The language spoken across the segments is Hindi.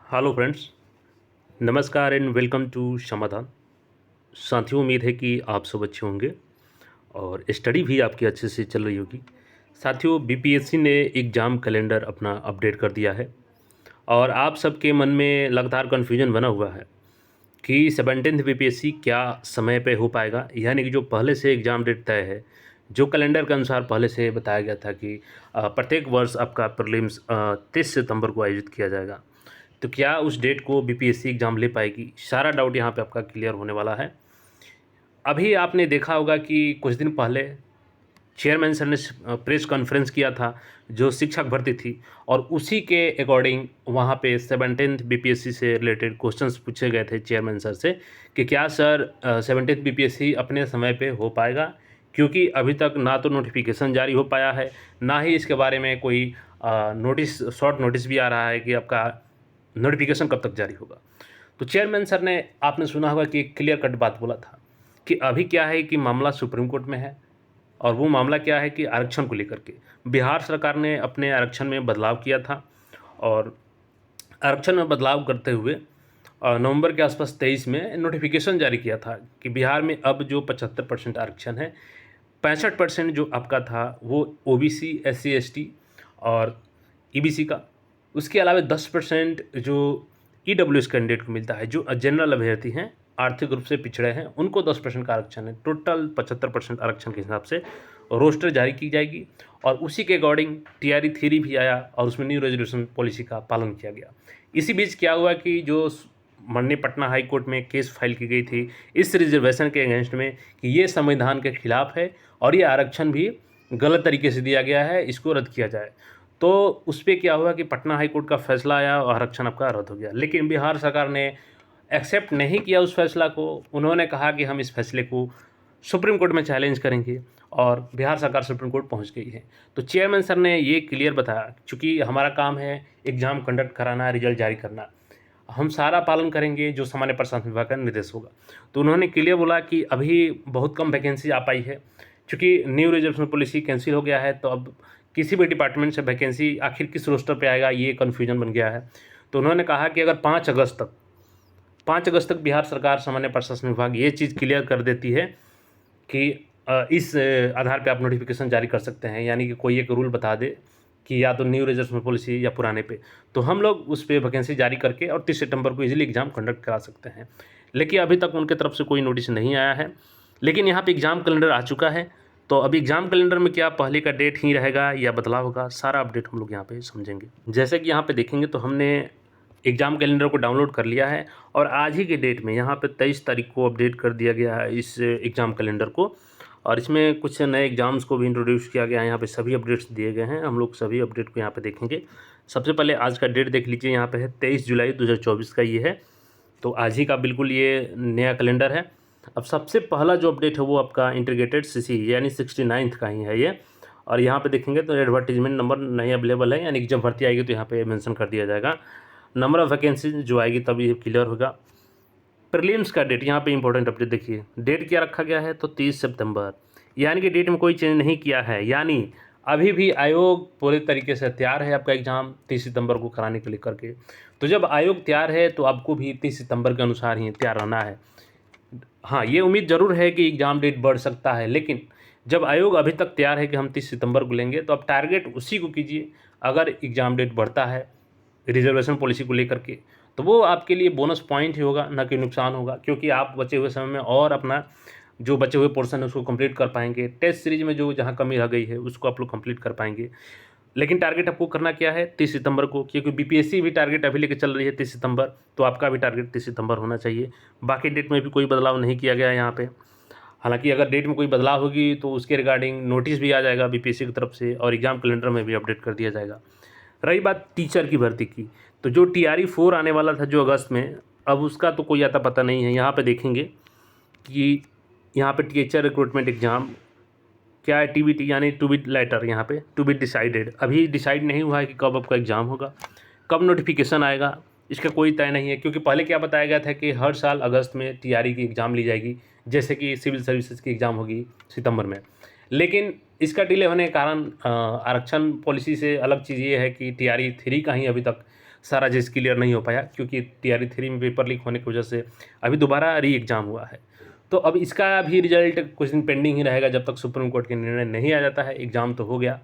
हेलो फ्रेंड्स, नमस्कार एंड वेलकम टू समाधान। साथियों, उम्मीद है कि आप सब अच्छे होंगे और स्टडी भी आपकी अच्छे से चल रही होगी। साथियों, बीपीएससी ने एग्ज़ाम कैलेंडर अपना अपडेट कर दिया है और आप सबके मन में लगातार कन्फ्यूजन बना हुआ है कि 17th बीपीएससी क्या समय पे हो पाएगा। यानी कि जो पहले से एग्ज़ाम डेट तय है, जो कैलेंडर के अनुसार पहले से बताया गया था कि प्रत्येक वर्ष आपका प्रीलिम्स 30 सितंबर को आयोजित किया जाएगा। तो क्या उस डेट को बीपीएससी एग्ज़ाम ले पाएगी? सारा डाउट यहाँ पे आपका क्लियर होने वाला है। अभी आपने देखा होगा कि कुछ दिन पहले चेयरमैन सर ने प्रेस कॉन्फ्रेंस किया था, जो शिक्षक भर्ती थी, और उसी के अकॉर्डिंग वहाँ पे 17th बीपीएससी से रिलेटेड क्वेश्चंस पूछे गए थे चेयरमैन सर से कि क्या सर 17th बीपीएससी अपने समय पे हो पाएगा? क्योंकि अभी तक ना तो नोटिफिकेशन जारी हो पाया है, ना ही इसके बारे में कोई नोटिस, शॉर्ट नोटिस भी आ रहा है कि आपका नोटिफिकेशन कब तक जारी होगा। तो चेयरमैन सर ने, आपने सुना होगा कि एक क्लियर कट बात बोला था कि अभी क्या है कि मामला सुप्रीम कोर्ट में है, और वो मामला क्या है कि आरक्षण को लेकर के बिहार सरकार ने अपने आरक्षण में बदलाव किया था, और आरक्षण में बदलाव करते हुए नवंबर के आसपास 23 में नोटिफिकेशन जारी किया था कि बिहार में अब जो 75% आरक्षण है, 65% जो आपका था वो ओबीसी, एससी, एसटी और ईबीसी का, उसके अलावा 10% जो ईडब्ल्यूएस कैंडिडेट को मिलता है, जो जनरल अभ्यर्थी हैं, आर्थिक रूप से पिछड़े हैं, उनको 10% का आरक्षण है। टोटल 75% आरक्षण के हिसाब से रोस्टर जारी की जाएगी, और उसी के अकॉर्डिंग टीआरई थ्री भी आया और उसमें न्यू रेजोल्यूशन पॉलिसी का पालन किया गया। इसी बीच क्या हुआ कि जो माननीय पटना हाई कोर्ट में केस फाइल की गई थी इस रिजर्वेशन के अगेंस्ट में कि ये संविधान के खिलाफ है और ये आरक्षण भी गलत तरीके से दिया गया है, इसको रद्द किया जाए। तो उस पर क्या हुआ कि पटना हाई कोर्ट का फैसला आया और आरक्षण आपका रद्द हो गया। लेकिन बिहार सरकार ने एक्सेप्ट नहीं किया उस फैसला को। उन्होंने कहा कि हम इस फैसले को सुप्रीम कोर्ट में चैलेंज करेंगे, और बिहार सरकार सुप्रीम कोर्ट पहुंच गई है। तो चेयरमैन सर ने ये क्लियर बताया, चूँकि हमारा काम है एग्ज़ाम कंडक्ट कराना, रिजल्ट जारी करना, हम सारा पालन करेंगे जो सामान्य प्रशासन विभाग का निर्देश होगा। तो उन्होंने क्लियर बोला कि अभी बहुत कम वैकेंसी आ पाई है, चूँकि न्यू रिजर्वेशन पॉलिसी कैंसिल हो गया है, तो अब किसी भी डिपार्टमेंट से वैकेंसी आखिर किस रोस्टर पे आएगा, ये कन्फ्यूजन बन गया है। तो उन्होंने कहा कि अगर 5 अगस्त तक बिहार सरकार, सामान्य प्रशासन विभाग ये चीज़ क्लियर कर देती है कि इस आधार पे आप नोटिफिकेशन जारी कर सकते हैं, यानी कि कोई एक रूल बता दे कि या तो न्यू रिजर्वेशन पॉलिसी या पुराने पे, तो हम लोग उस पे वैकेंसी जारी करके और 30 सितंबर को इजीली एग्ज़ाम कंडक्ट करा सकते हैं। लेकिन अभी तक उनके तरफ से कोई नोटिस नहीं आया है। लेकिन यहाँ पे एग्ज़ाम कैलेंडर आ चुका है, तो अभी एग्ज़ाम कैलेंडर में क्या पहले का डेट ही रहेगा या बदलाव होगा, सारा अपडेट हम लोग यहाँ पे समझेंगे। जैसे कि यहाँ पे देखेंगे तो हमने एग्ज़ाम कैलेंडर को डाउनलोड कर लिया है, और आज ही के डेट में यहाँ पे 23 तारीख को अपडेट कर दिया गया है इस एग्ज़ाम कैलेंडर को, और इसमें कुछ नए एग्ज़ाम्स को भी इंट्रोड्यूस किया गया है। यहाँ पे सभी अपडेट्स दिए गए हैं, हम लोग सभी अपडेट को यहाँ पे देखेंगे। सबसे पहले आज का डेट देख लीजिए, यहाँ पे है 23 जुलाई 2024 का ये है, तो आज ही का बिल्कुल ये नया कैलेंडर है। अब सबसे पहला जो अपडेट है वो आपका इंटीग्रेटेड सीसी यानी 69th का ही है ये, और यहाँ पे देखेंगे तो एडवर्टीजमेंट नंबर नहीं अवेलेबल है, यानी कि जब भर्ती आएगी तो यहाँ पे मेंशन कर दिया जाएगा। नंबर ऑफ़ वैकेंसी जो आएगी तब ये क्लियर होगा। प्रीलिम्स का डेट, यहाँ पे इंपॉर्टेंट अपडेट देखिए, डेट क्या रखा गया है तो 30 सितंबर, यानी कि डेट में कोई चेंज नहीं किया है। यानी अभी भी आयोग पूरे तरीके से तैयार है आपका एग्ज़ाम 30 सितंबर को कराने के लिए करके। तो जब आयोग तैयार है तो आपको भी 30 सितंबर के अनुसार ही तैयार रहना है। हाँ, ये उम्मीद ज़रूर है कि एग्ज़ाम डेट बढ़ सकता है, लेकिन जब आयोग अभी तक तैयार है कि हम 30 सितंबर को लेंगे, तो आप टारगेट उसी को कीजिए। अगर एग्ज़ाम डेट बढ़ता है रिजर्वेशन पॉलिसी को लेकर के, तो वो आपके लिए बोनस पॉइंट ही होगा, ना कि नुकसान होगा, क्योंकि आप बचे हुए समय में और अपना जो बचे हुए पोर्शन है उसको कंप्लीट कर पाएंगे। टेस्ट सीरीज में जो जहाँ कमी रह गई है उसको आप लोग कंप्लीट कर पाएंगे। लेकिन टारगेट आपको करना क्या है 30 सितंबर को, क्योंकि बीपीएससी भी टारगेट अभी लेके चल रही है 30 सितंबर, तो आपका भी टारगेट 30 सितंबर होना चाहिए। बाकी डेट में भी कोई बदलाव नहीं किया गया है यहाँ पे। हालांकि अगर डेट में कोई बदलाव होगी तो उसके रिगार्डिंग नोटिस भी आ जाएगा बीपीएससी की तरफ से, और एग्ज़ाम कैलेंडर में भी अपडेट कर दिया जाएगा। रही बात टीचर की भर्ती की, तो जो टीआरई 4 आने वाला था जो अगस्त में, अब उसका तो कोई आता पता नहीं है। यहाँ पे देखेंगे कि यहाँ पे टीचर रिक्रूटमेंट एग्ज़ाम क्या है, टीबीटी यानी टू बी लेटर, यहाँ पे टू बी डिसाइडेड, अभी डिसाइड नहीं हुआ है कि कब आपका एग्ज़ाम होगा, कब नोटिफिकेशन आएगा, इसका कोई तय नहीं है। क्योंकि पहले क्या बताया गया था कि हर साल अगस्त में टीआरई की एग्ज़ाम ली जाएगी, जैसे कि सिविल सर्विसेज की एग्ज़ाम होगी सितंबर में। लेकिन इसका डिले होने के कारण आरक्षण पॉलिसी से अलग चीज़ ये है कि टीआरई 3 का ही अभी तक सारा चीज़ क्लियर नहीं हो पाया, क्योंकि तैयारी थ्री में पेपर लीक होने की वजह से अभी दोबारा री एग्ज़ाम हुआ है। तो अब इसका भी रिजल्ट कुछ दिन पेंडिंग ही रहेगा, जब तक सुप्रीम कोर्ट के निर्णय नहीं आ जाता है। एग्ज़ाम तो हो गया,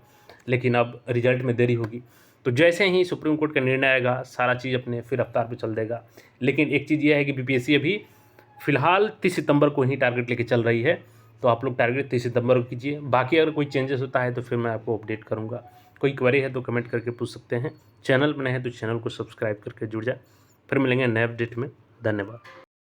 लेकिन अब रिजल्ट में देरी होगी। तो जैसे ही सुप्रीम कोर्ट का निर्णय आएगा, सारा चीज़ अपने फिर रफ्तार पे चल देगा। लेकिन एक चीज़ यह है कि बीपीएससी अभी फ़िलहाल 30 सितंबर को ही टारगेट लेके चल रही है। तो आप लोग टारगेट 30 सितंबर को कीजिए। बाकी अगर कोई चेंजेस होता है तो फिर मैं आपको अपडेट करूँगा। कोई क्वेरी है तो कमेंट करके पूछ सकते हैं। चैनल पर नए हैं तो चैनल को सब्सक्राइब करके जुड़ जाए। फिर मिलेंगे नए अपडेट में। धन्यवाद।